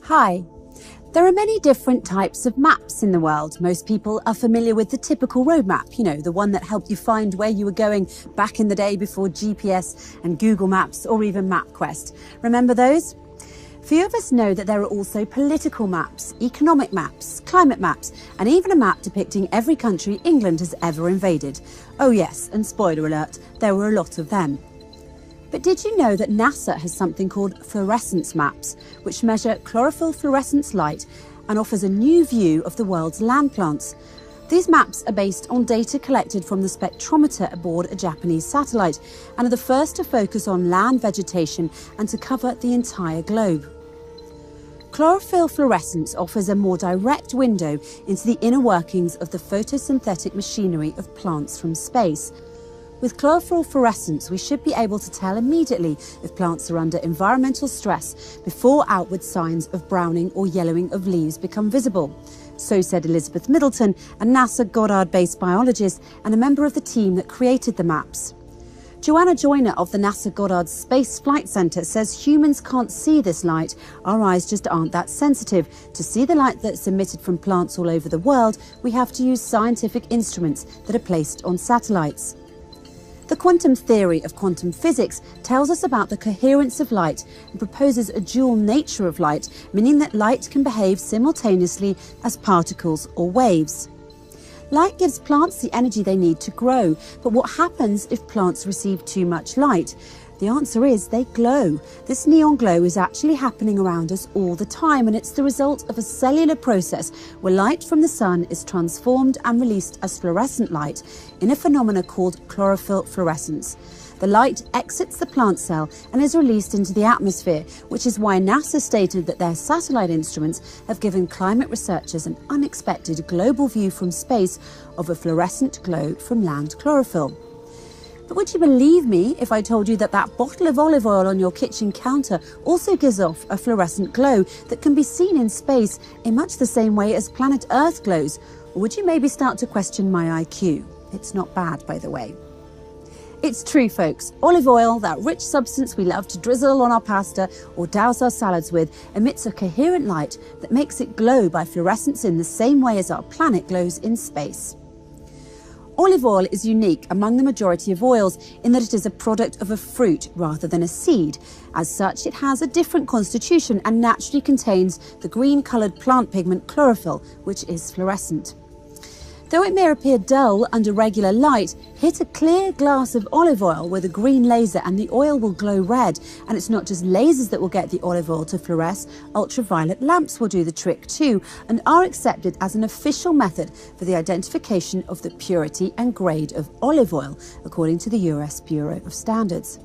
Hi. There are many different types of maps in the world. Most people are familiar with the typical road map, the one that helped you find where you were going back in the day before GPS and Google Maps or even MapQuest. Remember those? Few of us know that there are also political maps, economic maps, climate maps, and even a map depicting every country England has ever invaded. Oh yes, and spoiler alert, there were a lot of them. But did you know that NASA has something called fluorescence maps, which measure chlorophyll fluorescence light and offers a new view of the world's land plants? These maps are based on data collected from the spectrometer aboard a Japanese satellite and are the first to focus on land vegetation and to cover the entire globe. Chlorophyll fluorescence offers a more direct window into the inner workings of the photosynthetic machinery of plants from space. With chlorophyll fluorescence, we should be able to tell immediately if plants are under environmental stress before outward signs of browning or yellowing of leaves become visible. So said Elizabeth Middleton, a NASA Goddard-based biologist and a member of the team that created the maps. Joanna Joyner of the NASA Goddard Space Flight Center says humans can't see this light. Our eyes just aren't that sensitive. To see the light that's emitted from plants all over the world, we have to use scientific instruments that are placed on satellites. The quantum theory of quantum physics tells us about the coherence of light and proposes a dual nature of light, meaning that light can behave simultaneously as particles or waves. Light gives plants the energy they need to grow, but what happens if plants receive too much light? The answer is they glow. This neon glow is actually happening around us all the time, and it's the result of a cellular process where light from the sun is transformed and released as fluorescent light in a phenomenon called chlorophyll fluorescence. The light exits the plant cell and is released into the atmosphere, which is why NASA stated that their satellite instruments have given climate researchers an unexpected global view from space of a fluorescent glow from land chlorophyll. But would you believe me if I told you that that bottle of olive oil on your kitchen counter also gives off a fluorescent glow that can be seen in space in much the same way as planet Earth glows? Or would you maybe start to question my IQ? It's not bad, by the way. It's true, folks. Olive oil, that rich substance we love to drizzle on our pasta or douse our salads with, emits a coherent light that makes it glow by fluorescence in the same way as our planet glows in space. Olive oil is unique among the majority of oils in that it is a product of a fruit rather than a seed. As such, it has a different constitution and naturally contains the green-coloured plant pigment chlorophyll, which is fluorescent. Though it may appear dull under regular light, hit a clear glass of olive oil with a green laser and the oil will glow red. And it's not just lasers that will get the olive oil to fluoresce, ultraviolet lamps will do the trick too and are accepted as an official method for the identification of the purity and grade of olive oil, according to the US Bureau of Standards.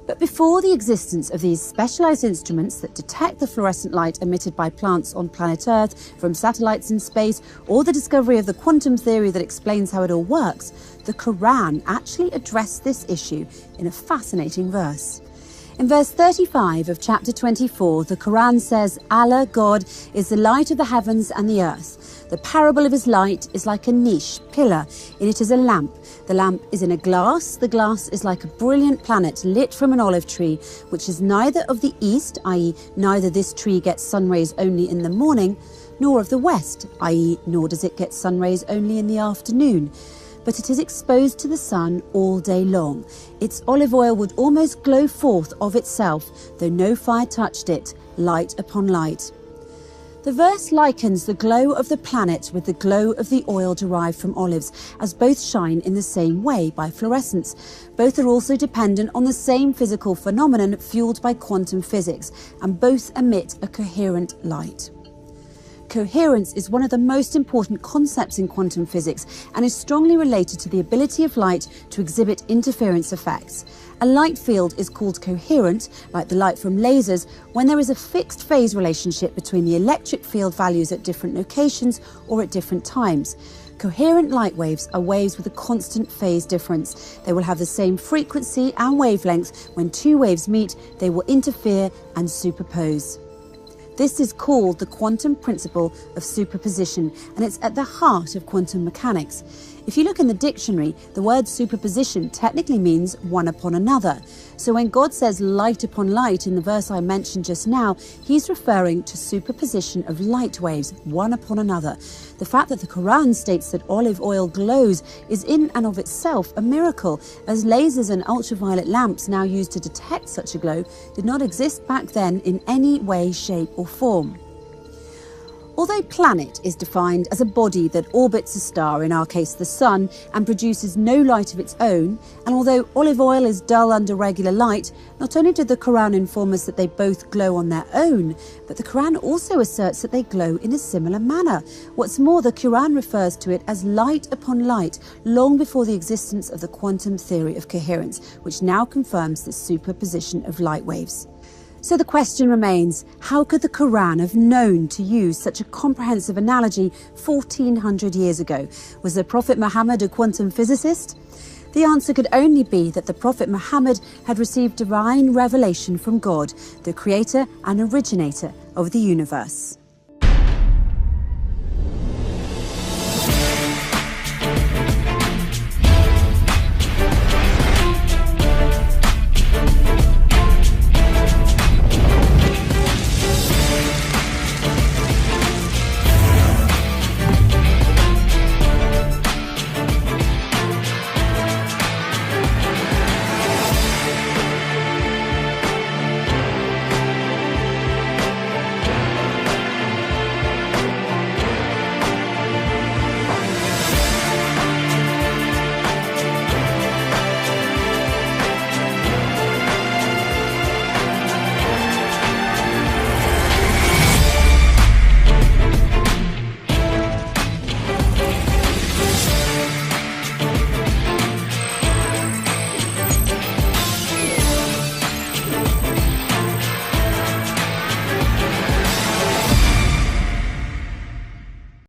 But before the existence of these specialised instruments that detect the fluorescent light emitted by plants on planet Earth from satellites in space, or the discovery of the quantum theory that explains how it all works, the Quran actually addressed this issue in a fascinating verse. In verse 35 of chapter 24, the Quran says, Allah, God, is the light of the heavens and the earth. The parable of his light is like a niche, pillar. In it is a lamp. The lamp is in a glass. The glass is like a brilliant planet lit from an olive tree, which is neither of the east, i.e. neither this tree gets sun rays only in the morning, nor of the west, i.e. nor does it get sun rays only in the afternoon. But it is exposed to the sun all day long. Its olive oil would almost glow forth of itself, though no fire touched it, light upon light. The verse likens the glow of the planet with the glow of the oil derived from olives, as both shine in the same way by fluorescence. Both are also dependent on the same physical phenomenon fueled by quantum physics, and both emit a coherent light. Coherence is one of the most important concepts in quantum physics and is strongly related to the ability of light to exhibit interference effects. A light field is called coherent, like the light from lasers, when there is a fixed phase relationship between the electric field values at different locations or at different times. Coherent light waves are waves with a constant phase difference. They will have the same frequency and wavelength. When two waves meet, they will interfere and superpose. This is called the quantum principle of superposition, and it's at the heart of quantum mechanics. If you look in the dictionary, the word superposition technically means one upon another. So when God says light upon light in the verse I mentioned just now, he's referring to superposition of light waves, one upon another. The fact that the Quran states that olive oil glows is in and of itself a miracle, as lasers and ultraviolet lamps now used to detect such a glow did not exist back then in any way, shape or form. Although planet is defined as a body that orbits a star, in our case the sun, and produces no light of its own, and although olive oil is dull under regular light, not only did the Quran inform us that they both glow on their own, but the Quran also asserts that they glow in a similar manner. What's more, the Quran refers to it as light upon light, long before the existence of the quantum theory of coherence, which now confirms the superposition of light waves. So the question remains, how could the Quran have known to use such a comprehensive analogy 1400 years ago? Was the Prophet Muhammad a quantum physicist? The answer could only be that the Prophet Muhammad had received divine revelation from God, the creator and originator of the universe.